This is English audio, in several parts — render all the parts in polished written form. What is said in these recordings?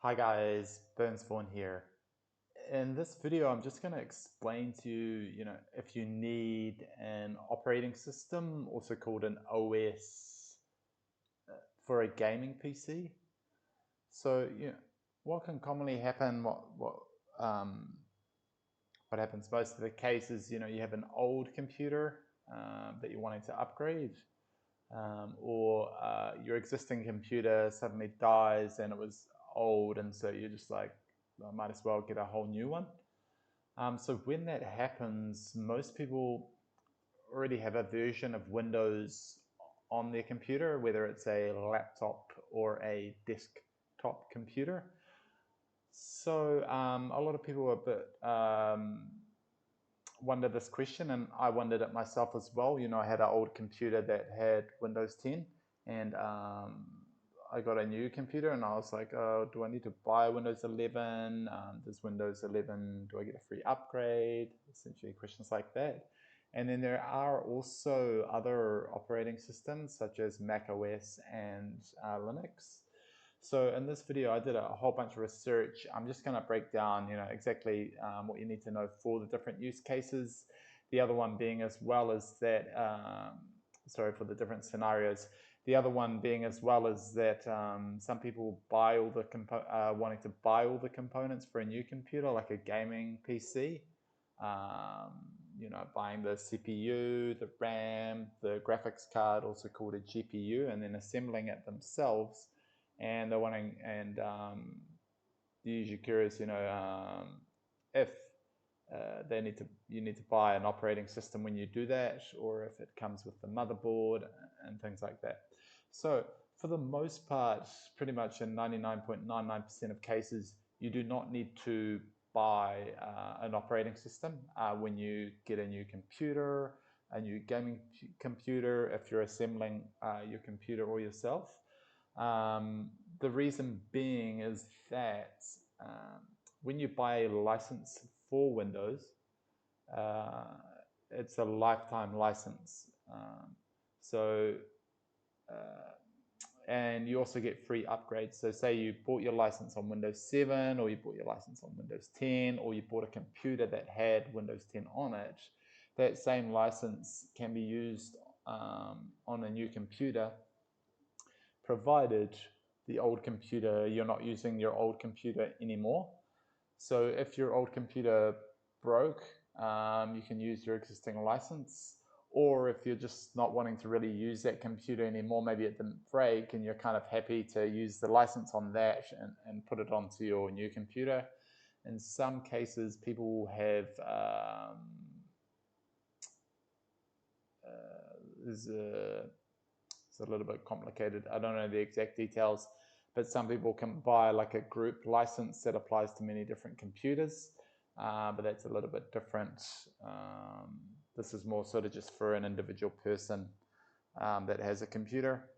Hi guys, Burns Vaughan here. In this video, I'm just going to explain to you, if you need an operating system, also called an OS, for a gaming PC. So, what can commonly happen, what happens most of the cases, you have an old computer that you're wanting to upgrade, or your existing computer suddenly dies and it was old, and so you're just like, I might as well get a whole new one. So when that happens, most people already have a version of Windows on their computer, whether it's a laptop or a desktop computer. So a lot of people are a bit wonder this question, and I wondered it myself as well. I had an old computer that had Windows 10, and I got a new computer, and I was like, oh, do I need to buy Windows 11? Does Windows 11, do I get a free upgrade? Essentially questions like that. And then there are also other operating systems such as Mac OS and Linux. So in this video, I did a whole bunch of research. I'm just going to break down, exactly what you need to know for the different use cases. The other one being as well as that, sorry, for the different scenarios. The other one being as well as that some people buy all the wanting to buy all the components for a new computer, like a gaming PC. Buying the CPU, the RAM, the graphics card, also called a GPU, and then assembling it themselves. And they're wanting, and you're usually curious, if you need to buy an operating system when you do that, or if it comes with the motherboard and things like that. So for the most part, pretty much in 99.99% of cases, you do not need to buy an operating system when you get a new computer, a new gaming computer, if you're assembling your computer or yourself. The reason being is that when you buy a license for Windows, uh, it's a lifetime license. So, uh, and you also get free upgrades. So say you bought your license on Windows 7, or you bought your license on Windows 10, or you bought a computer that had Windows 10 on it, that same license can be used on a new computer, provided the old computer, you're not using your old computer anymore. So if your old computer broke, you can use your existing license. Or if you're just not wanting to really use that computer anymore, maybe it didn't break and you're kind of happy to use the license on that and put it onto your new computer. In some cases, people have there's a it's a little bit complicated. I don't know the exact details, but some people can buy like a group license that applies to many different computers, but that's a little bit different. This is more sort of just for an individual person that has a computer.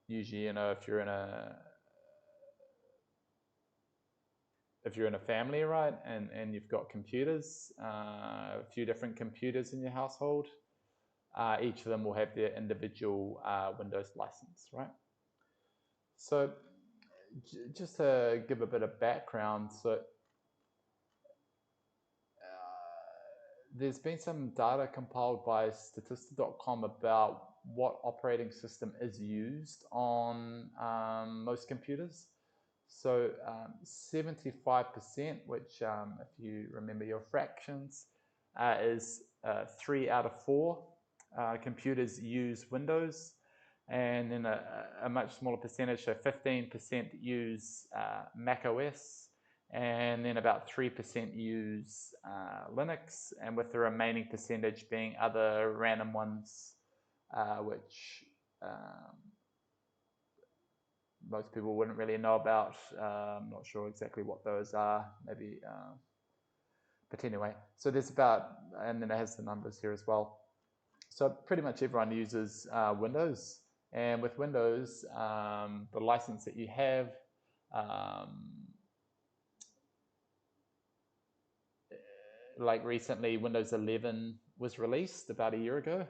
Usually, if you're in a family, right, and you've got computers, a few different computers in your household, each of them will have their individual Windows license, right? So just to give a bit of background, so there's been some data compiled by Statista.com about what operating system is used on most computers. So 75%, which if you remember your fractions, is 3 out of 4 computers use Windows, and then a much smaller percentage, so 15% use Mac OS, and then about 3% use Linux, and with the remaining percentage being other random ones, which most people wouldn't really know about. I'm not sure exactly what those are, maybe, but anyway, so there's about, and then it has the numbers here as well. So pretty much everyone uses Windows, and with Windows, the license that you have, like recently, Windows 11 was released about a year ago,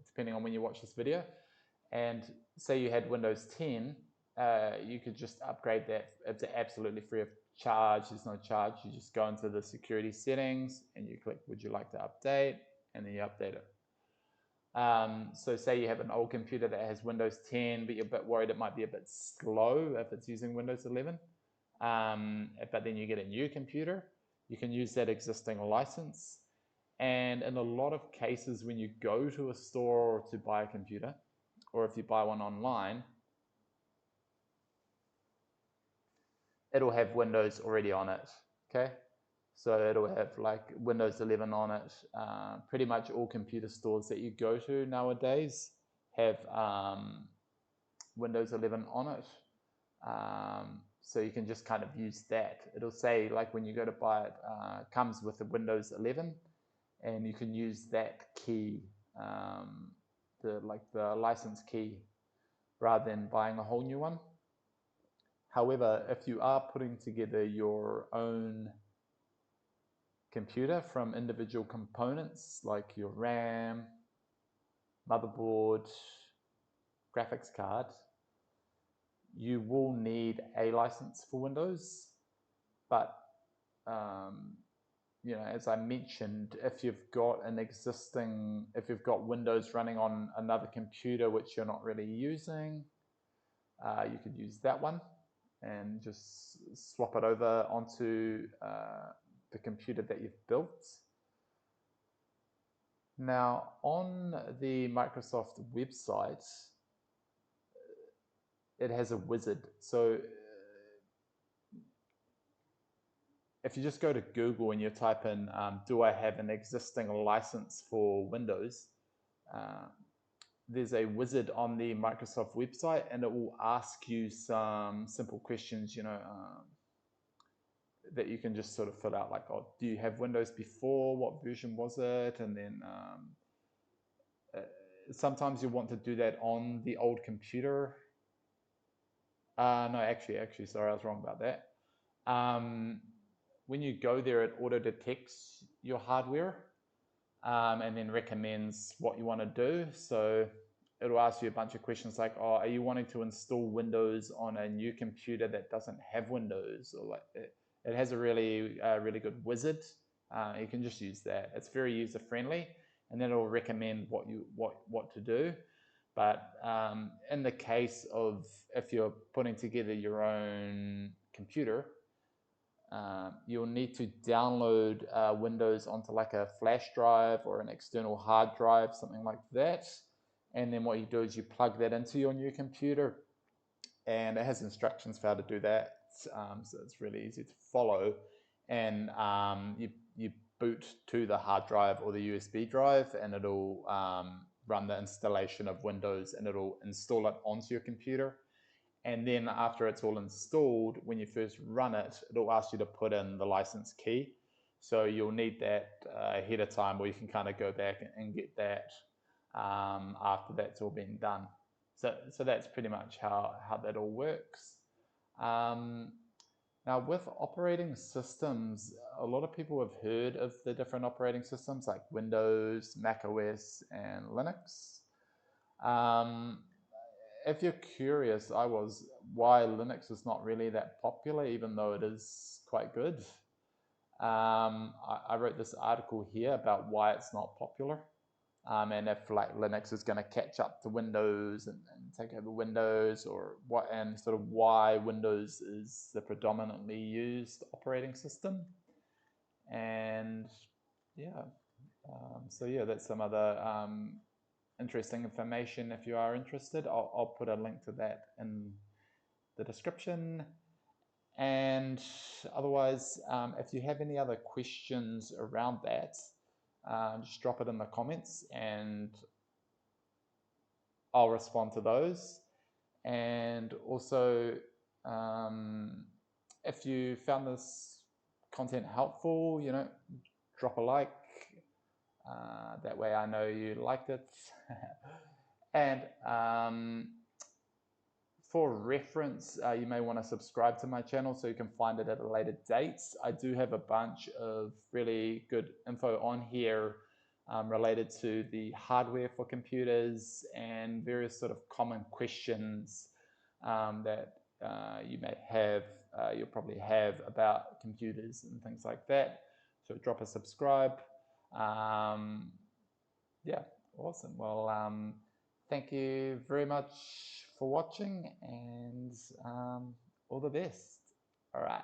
depending on when you watch this video. And say you had Windows 10, you could just upgrade that. It's absolutely free of charge. There's no charge. You just go into the security settings and you click, would you like to update? And then you update it. So say you have an old computer that has Windows 10, but you're a bit worried it might be a bit slow if it's using Windows 11. But then you get a new computer, you can use that existing license. And in a lot of cases, when you go to a store to buy a computer, or if you buy one online, it'll have Windows already on it, okay? So it'll have like Windows 11 on it. Pretty much all computer stores that you go to nowadays have Windows 11 on it. So you can just kind of use that. It'll say like when you go to buy it, comes with the Windows 11, and you can use that key, the license key, rather than buying a whole new one. However, if you are putting together your own computer from individual components like your RAM, motherboard, graphics card, you will need a license for Windows. But as I mentioned, if you've got Windows running on another computer which you're not really using, you could use that one and just swap it over onto the computer that you've built. Now, on the Microsoft website, it has a wizard. So if you just go to Google and you type in, do I have an existing license for Windows? There's a wizard on the Microsoft website, and it will ask you some simple questions, that you can just sort of fill out, like, oh, do you have Windows before? What version was it? And then sometimes you want to do that on the old computer. No, actually, sorry, I was wrong about that. When you go there, it auto detects your hardware and then recommends what you want to do. So it'll ask you a bunch of questions like, oh, are you wanting to install Windows on a new computer that doesn't have Windows? Or like it has a really good wizard. You can just use that. It's very user friendly, and then it'll recommend what to do. But in the case of if you're putting together your own computer, you'll need to download Windows onto like a flash drive or an external hard drive, something like that. And then what you do is you plug that into your new computer, and it has instructions for how to do that. So it's really easy to follow. And you boot to the hard drive or the USB drive, and it'll run the installation of Windows, and it'll install it onto your computer. And then after it's all installed, when you first run it, it'll ask you to put in the license key. So you'll need that ahead of time, or you can kind of go back and get that after that's all been done. So that's pretty much how that all works. Now with operating systems, a lot of people have heard of the different operating systems like Windows, Mac OS, and Linux. If you're curious, why Linux is not really that popular, even though it is quite good. I wrote this article here about why it's not popular, and if like Linux is going to catch up to Windows and take over Windows, or what, and sort of why Windows is the predominantly used operating system. And yeah, so yeah, that's some other interesting information. If you are interested, I'll put a link to that in the description. And otherwise, if you have any other questions around that, just drop it in the comments and I'll respond to those. And also, if you found this content helpful, drop a like. That way I know you liked it. And for reference, you may want to subscribe to my channel so you can find it at a later date. I do have a bunch of really good info on here related to the hardware for computers and various sort of common questions that you may have, you'll probably have about computers and things like that. So drop a subscribe. Yeah, awesome. Well, thank you very much for watching, and all the best. All right.